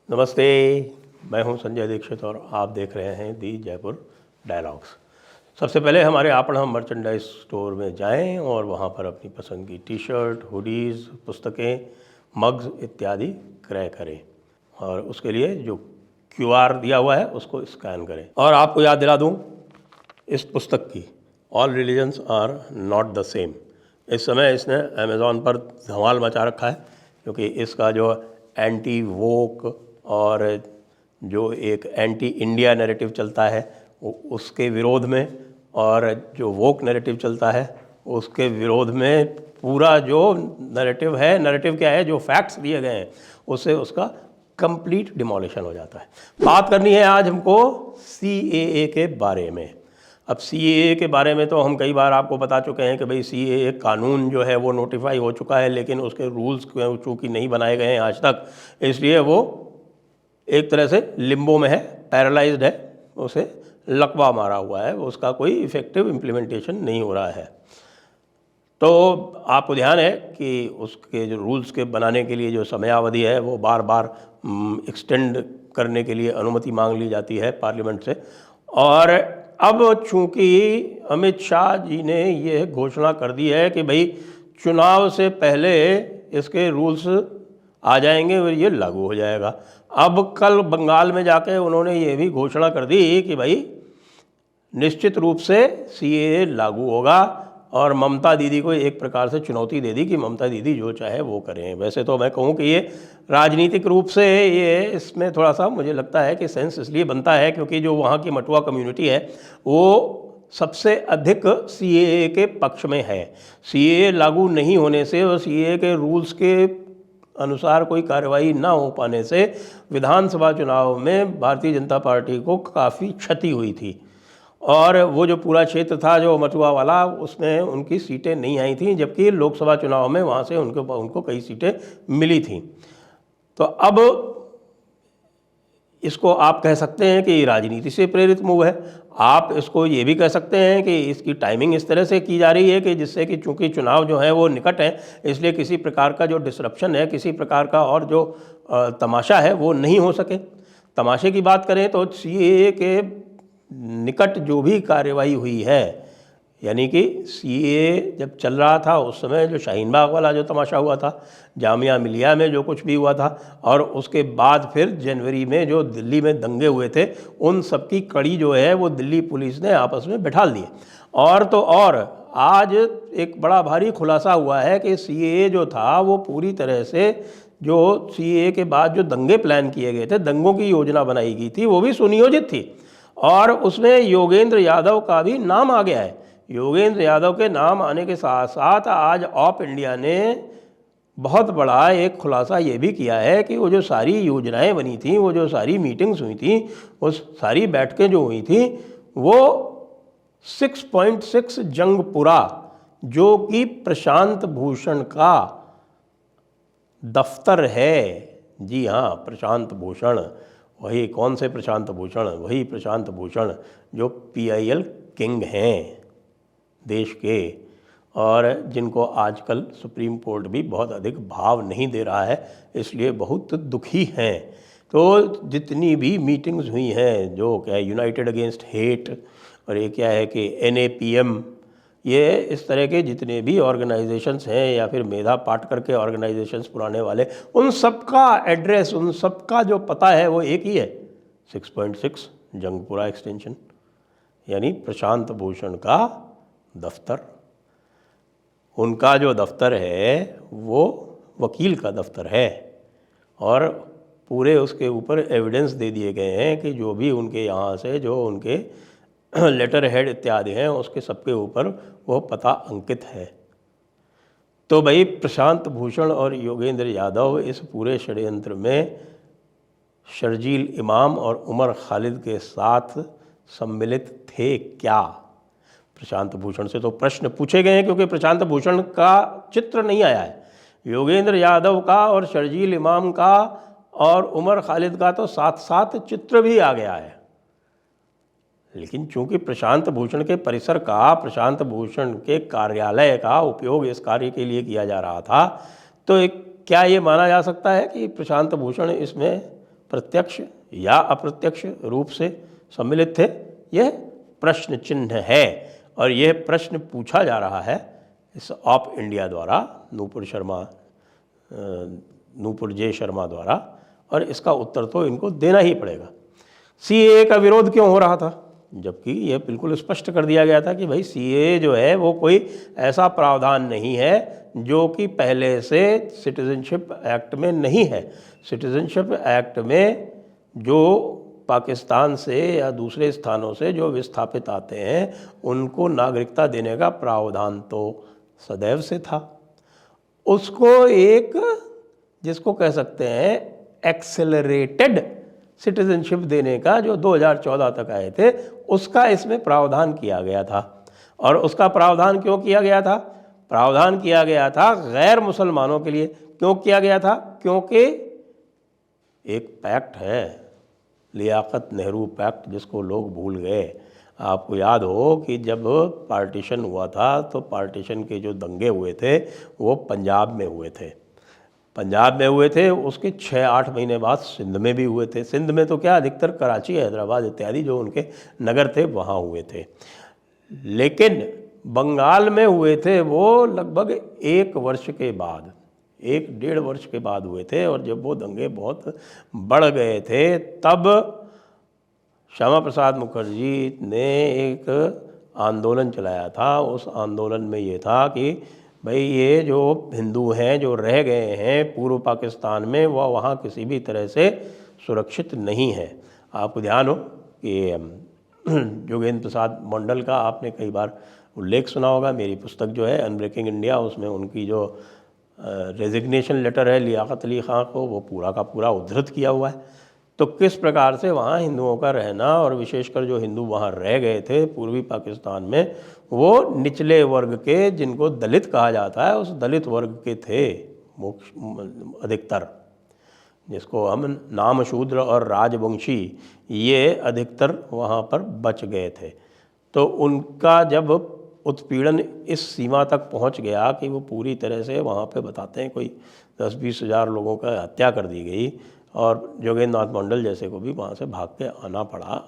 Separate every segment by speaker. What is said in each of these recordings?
Speaker 1: नमस्ते, मैं हूं संजय दीक्षित और आप देख रहे हैं दी जयपुर डायलॉग्स। सबसे पहले हमारे आपण हम मर्चेंडाइज स्टोर में जाएं और वहां पर अपनी पसंद की टी शर्ट, हुडीज़, पुस्तकें, मग्स इत्यादि क्रय करें और उसके लिए जो QR दिया हुआ है उसको स्कैन करें। और आपको याद दिला दूं इस पुस्तक की, all religions are not the same. इस समय इसने अमेज़ॉन पर धमाल मचा रखा है क्योंकि इसका जो एंटी वोक और जो एक एंटी इंडिया नैरेटिव चलता है उसके विरोध में, और जो वोक नैरेटिव चलता है उसके विरोध में पूरा जो नैरेटिव है, नैरेटिव क्या है, जो फैक्ट्स दिए गए हैं उससे उसका कंप्लीट डिमोलिशन हो जाता है। बात करनी है आज हमको CAA के बारे में। अब CAA के बारे में तो हम कई बार आपको बता चुके हैं कि भाई CAA कानून जो है वो नोटिफाई हो चुका है, लेकिन उसके रूल्स चूँकि नहीं बनाए गए हैं आज तक, इसलिए वो एक तरह से लिम्बो में है, पैरालाइज्ड है, उसे लकवा मारा हुआ है, उसका कोई इफ़ेक्टिव इम्प्लीमेंटेशन नहीं हो रहा है। तो आपको ध्यान है कि उसके जो रूल्स के बनाने के लिए जो समयावधि है वो बार बार एक्सटेंड करने के लिए अनुमति मांग ली जाती है पार्लियामेंट से। और अब चूंकि अमित शाह जी ने ये घोषणा कर दी है कि भाई चुनाव से पहले इसके रूल्स आ जाएंगे और ये लागू हो जाएगा। अब कल बंगाल में जाके उन्होंने ये भी घोषणा कर दी कि भाई निश्चित रूप से CAA लागू होगा, और ममता दीदी को एक प्रकार से चुनौती दे दी कि ममता दीदी जो चाहे वो करें। वैसे तो मैं कहूँ कि ये राजनीतिक रूप से ये इसमें थोड़ा सा मुझे लगता है कि सेंस इसलिए बनता है क्योंकि जो वहाँ की मटुआ कम्युनिटी है वो सबसे अधिक CAA के पक्ष में है। CAA लागू नहीं होने से और CAA के रूल्स के अनुसार कोई कार्रवाई ना हो पाने से विधानसभा चुनाव में भारतीय जनता पार्टी को काफ़ी क्षति हुई थी, और वो जो पूरा क्षेत्र था जो मथुआ वाला, उसमें उनकी सीटें नहीं आई थी, जबकि लोकसभा चुनाव में वहाँ से उनको कई सीटें मिली थी। तो अब इसको आप कह सकते हैं कि राजनीति से प्रेरित मूव है। आप इसको ये भी कह सकते हैं कि इसकी टाइमिंग इस तरह से की जा रही है कि जिससे कि चूंकि चुनाव जो है वो निकट है, इसलिए किसी प्रकार का जो डिसरप्शन है, किसी प्रकार का और जो तमाशा है वो नहीं हो सके। तमाशे की बात करें तो CAA के निकट जो भी कार्यवाही हुई है, यानी कि CAA जब चल रहा था उस समय जो शाहीन बाग वाला जो तमाशा हुआ था, जामिया मिलिया में जो कुछ भी हुआ था, और उसके बाद फिर जनवरी में जो दिल्ली में दंगे हुए थे, उन सब की कड़ी जो है वो दिल्ली पुलिस ने आपस में बिठा दी। और तो और आज एक बड़ा भारी खुलासा हुआ है कि CAA जो था वो पूरी तरह से, जो CAA के बाद जो दंगे प्लान किए गए थे, दंगों की योजना बनाई गई थी, वो भी सुनियोजित थी, और उसमें योगेंद्र यादव का भी नाम आ गया है। योगेंद्र यादव के नाम आने के साथ साथ आज ऑप इंडिया ने बहुत बड़ा एक खुलासा ये भी किया है कि वो जो सारी योजनाएं बनी थी, वो जो सारी मीटिंग्स हुई थी, वो सारी बैठकें जो हुई थी, वो 6.6 जंगपुरा, जो कि प्रशांत भूषण का दफ्तर है, जी हाँ, प्रशांत भूषण, वही कौन से प्रशांत भूषण, वही प्रशांत भूषण जो PIL किंग हैं देश के, और जिनको आजकल सुप्रीम कोर्ट भी बहुत अधिक भाव नहीं दे रहा है, इसलिए बहुत दुखी हैं। तो जितनी भी मीटिंग्स हुई हैं, जो क्या यूनाइटेड अगेंस्ट हेट, और ये क्या है कि NAPM, ये इस तरह के जितने भी ऑर्गेनाइजेशंस हैं या फिर मेधा पाटकर के ऑर्गेनाइजेशंस पुराने वाले, उन सब का एड्रेस, उन सब का जो पता है वो एक ही है, 6.6 जंगपुरा एक्सटेंशन, यानी प्रशांत भूषण का दफ्तर। उनका जो दफ्तर है वो वकील का दफ्तर है, और पूरे उसके ऊपर एविडेंस दे दिए गए हैं कि जो भी उनके यहाँ से जो उनके लेटर हेड इत्यादि हैं उसके सबके ऊपर वो पता अंकित है। तो भाई प्रशांत भूषण और योगेंद्र यादव इस पूरे षड्यंत्र में शर्जील इमाम और उमर खालिद के साथ सम्मिलित थे क्या? प्रशांत भूषण से तो प्रश्न पूछे गए हैं क्योंकि प्रशांत भूषण का चित्र नहीं आया है। योगेंद्र यादव का और शर्जील इमाम का और उमर खालिद का तो साथ साथ चित्र भी आ गया है, लेकिन चूंकि प्रशांत भूषण के परिसर का, प्रशांत भूषण के कार्यालय का उपयोग इस कार्य के लिए किया जा रहा था, तो क्या ये माना जा सकता है कि प्रशांत भूषण इसमें प्रत्यक्ष या अप्रत्यक्ष रूप से सम्मिलित थे, यह प्रश्न चिन्ह है। और यह प्रश्न पूछा जा रहा है इस ऑफ इंडिया द्वारा, नूपुर जे शर्मा द्वारा, और इसका उत्तर तो इनको देना ही पड़ेगा। सीएए का विरोध क्यों हो रहा था, जबकि यह बिल्कुल स्पष्ट कर दिया गया था कि भाई सीएए जो है वो कोई ऐसा प्रावधान नहीं है जो कि पहले से सिटीजनशिप एक्ट में नहीं है। सिटीजनशिप एक्ट में जो पाकिस्तान से या दूसरे स्थानों से जो विस्थापित आते हैं उनको नागरिकता देने का प्रावधान तो सदैव से था। उसको एक, जिसको कह सकते हैं एक्सेलरेटेड सिटीजनशिप देने का, जो 2014 तक आए थे, उसका इसमें प्रावधान किया गया था। और उसका प्रावधान क्यों किया गया था? प्रावधान किया गया था गैर मुसलमानों के लिए। क्यों किया गया था? क्योंकि एक पैक्ट है, लियाकत नेहरू पैक्ट, जिसको लोग भूल गए। आपको याद हो कि जब पार्टीशन हुआ था तो पार्टीशन के जो दंगे हुए थे वो पंजाब में हुए थे। पंजाब में हुए थे, उसके 6-8 महीने बाद सिंध में भी हुए थे। सिंध में तो क्या, अधिकतर कराची, हैदराबाद इत्यादि जो उनके नगर थे वहाँ हुए थे। लेकिन बंगाल में हुए थे वो लगभग 1 वर्ष के बाद, 1-1.5 वर्ष के बाद हुए थे। और जब वो दंगे बहुत बढ़ गए थे तब श्यामा प्रसाद मुखर्जी ने एक आंदोलन चलाया था। उस आंदोलन में ये था कि भाई ये जो हिंदू हैं जो रह गए हैं पूर्व पाकिस्तान में, वह वहाँ किसी भी तरह से सुरक्षित नहीं है। आपको ध्यान हो कि योगेंद्र प्रसाद मंडल का आपने कई बार उल्लेख सुना होगा। मेरी पुस्तक जो है अनब्रेकिंग इंडिया, उसमें उनकी जो रेजिग्नेशन लेटर है लियाकत अली ख़ां को, वो पूरा का पूरा उद्धृत किया हुआ है। तो किस प्रकार से वहाँ हिंदुओं का रहना, और विशेषकर जो हिंदू वहाँ रह गए थे पूर्वी पाकिस्तान में, वो निचले वर्ग के, जिनको दलित कहा जाता है, उस दलित वर्ग के थे अधिकतर, जिसको हम नाम शूद्र और राजवंशी, ये अधिकतर वहाँ पर बच गए थे। तो उनका जब उत्पीड़न इस सीमा तक पहुँच गया कि वो पूरी तरह से, वहाँ पे बताते हैं कोई 10-20 हज़ार लोगों का हत्या कर दी गई, और योगेंद्र नाथ मंडल जैसे को भी वहाँ से भाग के आना पड़ा।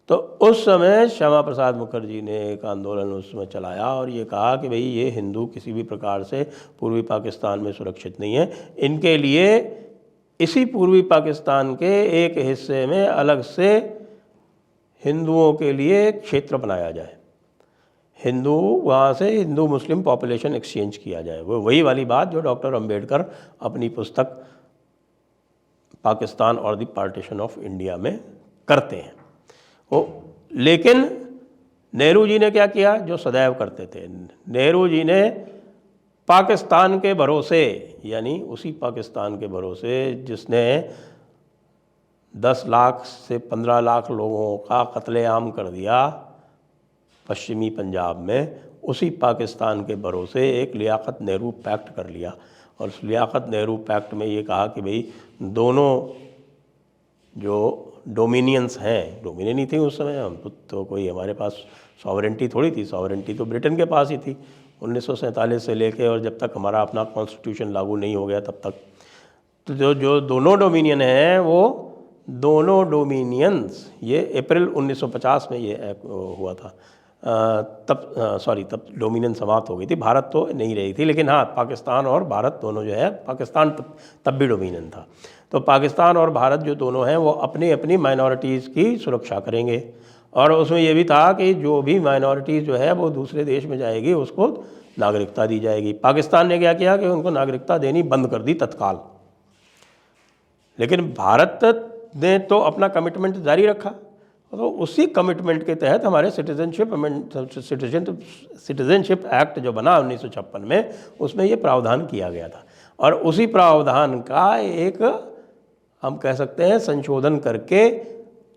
Speaker 1: तो उस समय श्यामा प्रसाद मुखर्जी ने एक आंदोलन उस समय चलाया और ये कहा कि भाई ये हिंदू किसी भी प्रकार से पूर्वी पाकिस्तान में सुरक्षित नहीं है, इनके लिए इसी पूर्वी पाकिस्तान के एक हिस्से में अलग से हिंदुओं के लिए क्षेत्र बनाया जाए, हिंदू वहाँ से हिंदू मुस्लिम पॉपुलेशन एक्सचेंज किया जाए। वो वही वाली बात जो डॉक्टर अंबेडकर अपनी पुस्तक पाकिस्तान और द पार्टीशन ऑफ इंडिया में करते हैं। लेकिन नेहरू जी ने क्या किया, जो सदैव करते थे। नेहरू जी ने पाकिस्तान के भरोसे, यानी उसी पाकिस्तान के भरोसे जिसने 10 लाख से 15 लाख लोगों का कत्लेआम कर दिया पश्चिमी पंजाब में, उसी पाकिस्तान के भरोसे एक लियाकत नेहरू पैक्ट कर लिया। और उस लियाकत नेहरू पैक्ट में ये कहा कि भाई दोनों जो डोमिनियंस हैं, डोमिनियन ही थी उस समय, हम तो कोई हमारे पास सॉवरेंटी थोड़ी थी, सॉवरेंटी तो ब्रिटेन के पास ही थी 1947 से लेके, और जब तक हमारा अपना कॉन्स्टिट्यूशन लागू नहीं हो गया तब तक। तो जो दोनों डोमिनियन हैं, वो दोनों डोमिनियंस, ये अप्रैल 1950 में ये हुआ था, तब डोमिनियन समाप्त हो गई थी, भारत तो नहीं रही थी। लेकिन हाँ, पाकिस्तान और भारत दोनों जो है, पाकिस्तान तब भी डोमिनियन था, तो पाकिस्तान और भारत जो दोनों हैं वो अपनी अपनी माइनॉरिटीज़ की सुरक्षा करेंगे। और उसमें ये भी था कि जो भी माइनॉरिटीज़ जो है वो दूसरे देश में जाएगी उसको नागरिकता दी जाएगी। पाकिस्तान ने क्या किया कि उनको नागरिकता देनी बंद कर दी तत्काल, लेकिन भारत ने तो अपना कमिटमेंट जारी रखा। तो उसी कमिटमेंट के तहत हमारे सिटीजनशिप एक्ट जो बना 1956 में, उसमें ये प्रावधान किया गया था। और उसी प्रावधान का एक, हम कह सकते हैं, संशोधन करके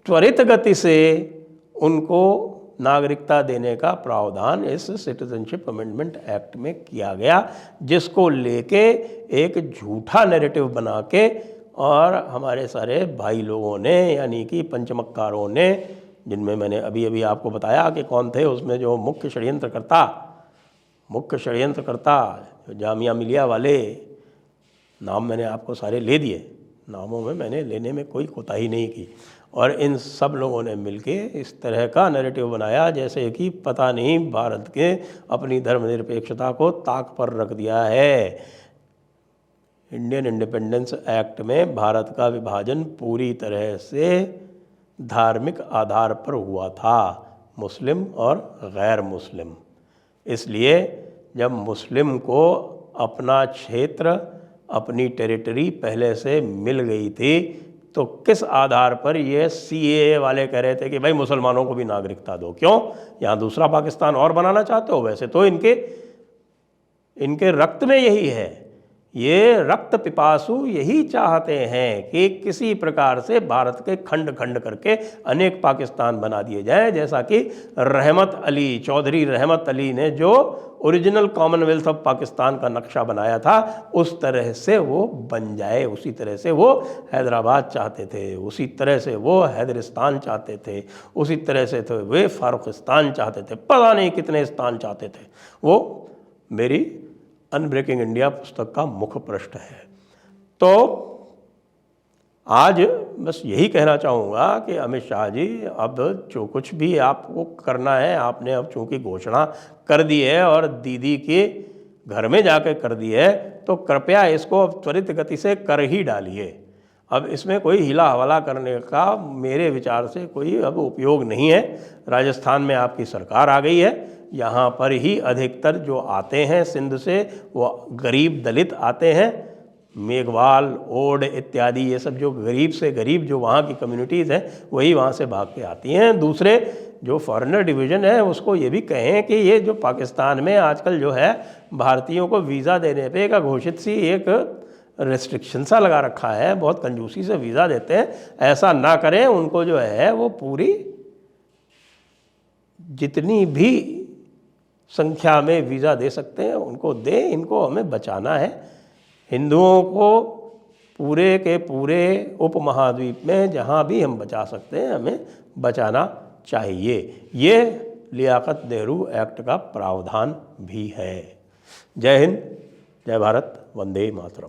Speaker 1: त्वरित गति से उनको नागरिकता देने का प्रावधान इस सिटीजनशिप अमेंडमेंट एक्ट में किया गया, जिसको लेके एक झूठा नैरेटिव बना के, और हमारे सारे भाई लोगों ने, यानी कि पंचमक्कारों ने, जिनमें मैंने अभी अभी आपको बताया कि कौन थे उसमें जो मुख्य षड्यंत्रकर्ता, जो जामिया मिलिया वाले, नाम मैंने आपको सारे ले दिए, नामों में मैंने लेने में कोई कोताही नहीं की। और इन सब लोगों ने मिलके इस तरह का नैरेटिव बनाया जैसे कि पता नहीं भारत के अपनी धर्मनिरपेक्षता को ताक पर रख दिया है। इंडियन इंडिपेंडेंस एक्ट में भारत का विभाजन पूरी तरह से धार्मिक आधार पर हुआ था, मुस्लिम और गैर मुस्लिम। इसलिए जब मुस्लिम को अपना क्षेत्र, अपनी टेरिटरी पहले से मिल गई थी, तो किस आधार पर ये CAA वाले कह रहे थे कि भाई मुसलमानों को भी नागरिकता दो? क्यों? यहाँ दूसरा पाकिस्तान और बनाना चाहते हो? वैसे तो इनके रक्त में यही है। ये रक्त पिपासु यही चाहते हैं कि किसी प्रकार से भारत के खंड खंड करके अनेक पाकिस्तान बना दिए जाए, जैसा कि रहमत अली, चौधरी रहमत अली ने जो ओरिजिनल कॉमनवेल्थ ऑफ पाकिस्तान का नक्शा बनाया था, उस तरह से वो बन जाए। उसी तरह से वो हैदराबाद चाहते थे, उसी तरह से वो हैदरिस्तान चाहते थे, उसी तरह से तो वे फारुकिस्तान चाहते थे, पता नहीं कितने स्थान चाहते थे। वो मेरी अनब्रेकिंग इंडिया पुस्तक का मुख्य पृष्ठ है। तो आज बस यही कहना चाहूँगा कि अमित शाह जी, अब जो कुछ भी आपको करना है, आपने अब चूँकि घोषणा कर दी है और दीदी के घर में जाकर कर दी है, तो कृपया इसको अब त्वरित गति से कर ही डालिए। अब इसमें कोई हिला हवाला करने का मेरे विचार से कोई अब उपयोग नहीं है। राजस्थान में आपकी सरकार आ गई है, यहाँ पर ही अधिकतर जो आते हैं सिंध से वो गरीब दलित आते हैं, मेघवाल, ओड इत्यादि, ये सब जो गरीब से गरीब जो वहाँ की कम्युनिटीज़ हैं वही वहाँ से भाग के आती हैं। दूसरे जो फॉरेनर डिवीज़न है उसको ये भी कहें कि ये जो पाकिस्तान में आजकल जो है भारतीयों को वीज़ा देने पे एक घोषित सी एक रेस्ट्रिक्शन सा लगा रखा है, बहुत कंजूसी से वीज़ा देते हैं, ऐसा ना करें। उनको जो है वो पूरी जितनी भी संख्या में वीज़ा दे सकते हैं उनको दें। इनको हमें बचाना है। हिंदुओं को पूरे के पूरे उपमहाद्वीप में जहाँ भी हम बचा सकते हैं हमें बचाना चाहिए। ये लियाकत नेहरू एक्ट का प्रावधान भी है। जय हिंद, जय भारत, वंदे मातरम।